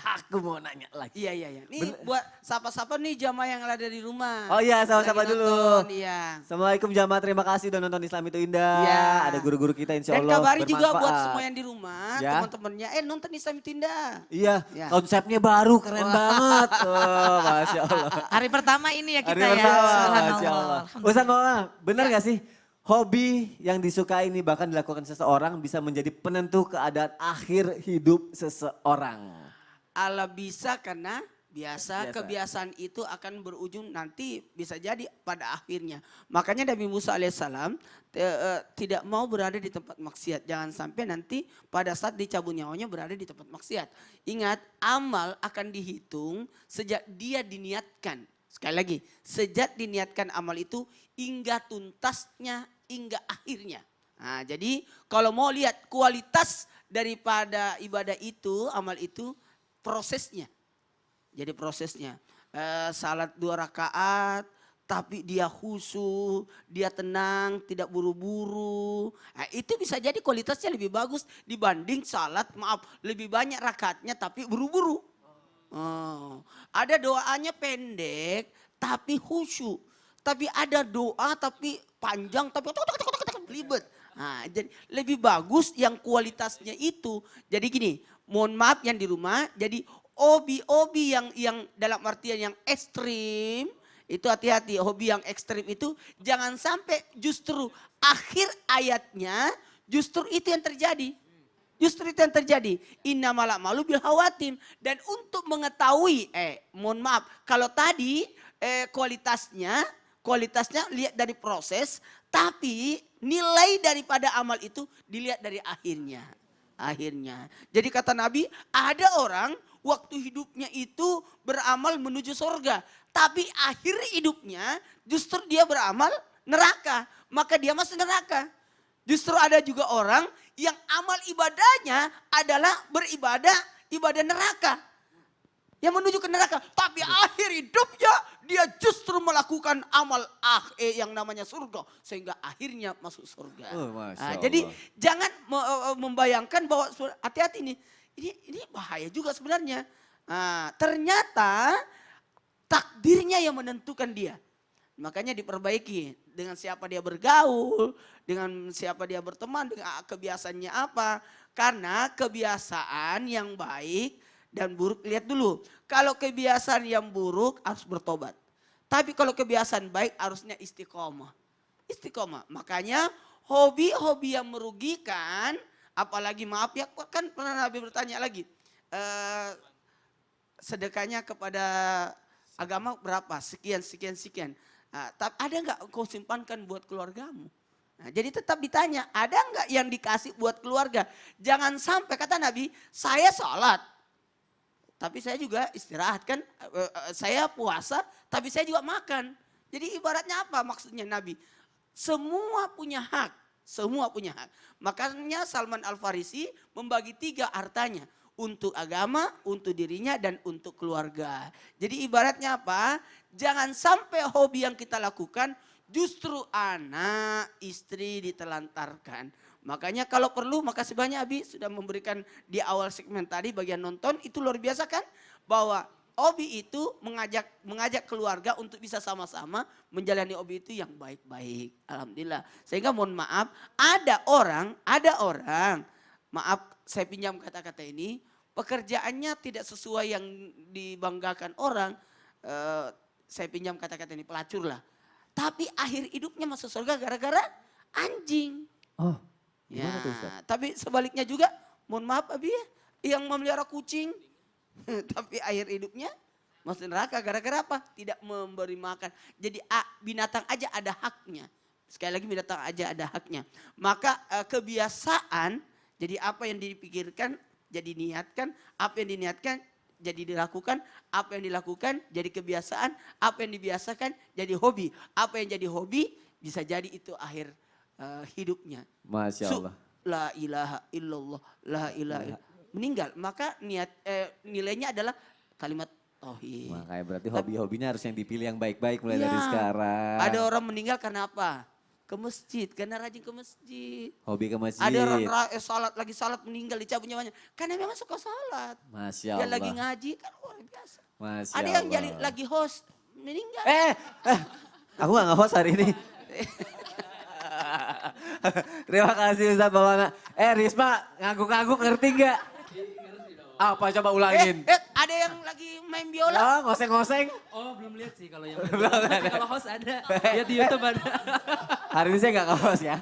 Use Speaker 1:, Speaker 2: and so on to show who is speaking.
Speaker 1: Aku mau nanya lagi.
Speaker 2: Iya, iya, iya. Nih buat sapa-sapa nih jamaah yang ada di rumah.
Speaker 1: Oh iya,
Speaker 2: Lagi
Speaker 1: sama-sama dulu.
Speaker 2: nonton, iya.
Speaker 1: Assalamualaikum jamaah, terima kasih udah nonton Islam itu
Speaker 2: Iya.
Speaker 1: Indah. Ada guru-guru kita insya
Speaker 2: Dan
Speaker 1: Allah
Speaker 2: kabari juga buat semua
Speaker 1: bermanfaat.
Speaker 2: yang di rumah,
Speaker 1: Ya.
Speaker 2: teman-temannya, nonton Islam itu Indah.
Speaker 1: Iya,
Speaker 2: Ya.
Speaker 1: konsepnya baru, keren
Speaker 2: Wah.
Speaker 1: banget. Oh, Masya Allah.
Speaker 3: Hari pertama ini ya kita
Speaker 1: Hari
Speaker 3: ya.
Speaker 1: pertama,
Speaker 3: Subhanallah.
Speaker 1: Masya Allah.
Speaker 3: Alhamdulillah.
Speaker 1: Ustaz Maulana, benar
Speaker 2: Ya.
Speaker 1: gak sih? Hobi yang disukai ini bahkan dilakukan seseorang bisa menjadi penentu keadaan akhir hidup seseorang.
Speaker 2: Allah bisa karena biasa,
Speaker 1: Biasa.
Speaker 2: kebiasaan itu akan berujung nanti bisa jadi pada akhirnya. Makanya Nabi Musa alaihissalam tidak mau berada di tempat maksiat. Jangan sampai nanti pada saat dicabut nyawanya berada di tempat maksiat. Ingat, amal akan dihitung sejak dia diniatkan. Sekali lagi, sejak diniatkan amal itu hingga tuntasnya, hingga akhirnya. Nah, jadi kalau mau lihat kualitas daripada ibadah itu, amal itu, prosesnya. Jadi prosesnya, salat 2 rakaat, tapi dia khusyuk, dia tenang, tidak buru-buru. Nah, itu bisa jadi kualitasnya lebih bagus dibanding salat, maaf, lebih banyak rakaatnya tapi buru-buru. Oh, ada doanya pendek tapi khusyuk. Tapi ada doa tapi panjang tapi ribet. Nah, jadi lebih bagus yang kualitasnya itu. Jadi gini, mohon maaf yang di rumah, jadi hobi-hobi yang dalam artian yang ekstrim, itu hati-hati. Hobi yang ekstrim itu jangan sampai justru akhir ayatnya justru itu yang terjadi. Justru itu yang terjadi. Innamal a'malu bil khawatim. Dan untuk mengetahui, mohon maaf, kalau tadi kualitasnya lihat dari proses, tapi nilai daripada amal itu dilihat dari akhirnya. Akhirnya. Jadi kata Nabi, ada orang waktu hidupnya itu beramal menuju surga. Tapi akhir hidupnya justru dia beramal neraka. Maka dia masuk neraka. Justru ada juga orang yang amal ibadahnya adalah beribadah ibadah neraka. Yang menuju ke neraka. Tapi akhir hidupnya dia justru melakukan amal yang namanya surga. Sehingga akhirnya masuk surga.
Speaker 1: Oh, Masya
Speaker 2: Nah,
Speaker 1: Allah.
Speaker 2: jadi jangan membayangkan bahwa hati-hati nih. Ini bahaya juga sebenarnya. Nah, ternyata takdirnya yang menentukan dia. Makanya diperbaiki dengan siapa dia bergaul, dengan siapa dia berteman, dengan kebiasaannya apa. Karena kebiasaan yang baik dan buruk, lihat dulu. Kalau kebiasaan yang buruk harus bertobat. Tapi kalau kebiasaan baik harusnya istiqomah. Istiqomah. Makanya hobi-hobi yang merugikan, apalagi maaf ya, kan pernah Nabi bertanya lagi. Sedekahnya kepada agama berapa? Sekian, sekian, sekian. Nah, ada nggak kau simpankan buat keluargamu? Nah, jadi tetap ditanya, ada nggak yang dikasih buat keluarga? Jangan sampai kata Nabi, saya sholat, tapi saya juga istirahat kan, saya puasa, tapi saya juga makan. Jadi ibaratnya apa maksudnya Nabi? Semua punya hak, semua punya hak. Makanya Salman Al-Farisi membagi 3 hartanya. Untuk agama, untuk dirinya, dan untuk keluarga. Jadi ibaratnya apa? Jangan sampai hobi yang kita lakukan justru anak, istri ditelantarkan. Makanya kalau perlu, makasih banyak Abi sudah memberikan di awal segmen tadi bagian nonton. Itu luar biasa kan? Bahwa hobi itu mengajak keluarga untuk bisa sama-sama menjalani hobi itu yang baik-baik. Alhamdulillah. Sehingga mohon maaf, ada orang, maaf saya pinjam kata-kata ini, pekerjaannya tidak sesuai yang dibanggakan orang. Saya pinjam kata-kata ini, pelacur lah. Tapi akhir hidupnya masuk surga gara-gara anjing.
Speaker 1: Oh,
Speaker 2: Ya,
Speaker 1: gimana tuh Ustaz?
Speaker 2: tapi sebaliknya juga, mohon maaf Abi ya, yang memelihara kucing. Tapi akhir hidupnya masuk neraka gara-gara apa? Tidak memberi makan. Jadi binatang aja ada haknya. Sekali lagi binatang aja ada haknya. Maka kebiasaan, jadi apa yang dipikirkan, jadi niatkan, apa yang diniatkan jadi dilakukan, apa yang dilakukan jadi kebiasaan, apa yang dibiasakan jadi hobi. Apa yang jadi hobi bisa jadi itu akhir hidupnya.
Speaker 1: Masya Allah.
Speaker 2: La ilaha illallah, la ilaha illallah. Meninggal, maka nilainya adalah kalimat tauhid.
Speaker 1: Makanya berarti hobi-hobinya harus yang dipilih yang baik-baik mulai dari
Speaker 2: Ya,
Speaker 1: sekarang.
Speaker 2: ada orang meninggal karena apa? ke masjid karena rajin ke masjid.
Speaker 1: Hobi ke masjid.
Speaker 2: Ada orang lagi salat meninggal dicabut nyawanya karena memang suka salat.
Speaker 1: Masya
Speaker 2: Dia
Speaker 1: Allah.
Speaker 2: lagi ngaji kan luar biasa.
Speaker 1: Masya
Speaker 2: Ada yang
Speaker 1: Allah.
Speaker 2: jadi lagi host meninggal.
Speaker 1: Aku gak nge-host hari ini. Terima kasih Ustadz Maulana. Risma ngangguk-ngangguk ngerti gak? Apa coba ulangin?
Speaker 2: Ada yang lagi main biola.
Speaker 1: Oh, ngoseng-ngoseng.
Speaker 3: Oh belum lihat sih kalau yang kalau host ada. Lihat di YouTube ada.
Speaker 1: Hari ini saya gak nge-host ya.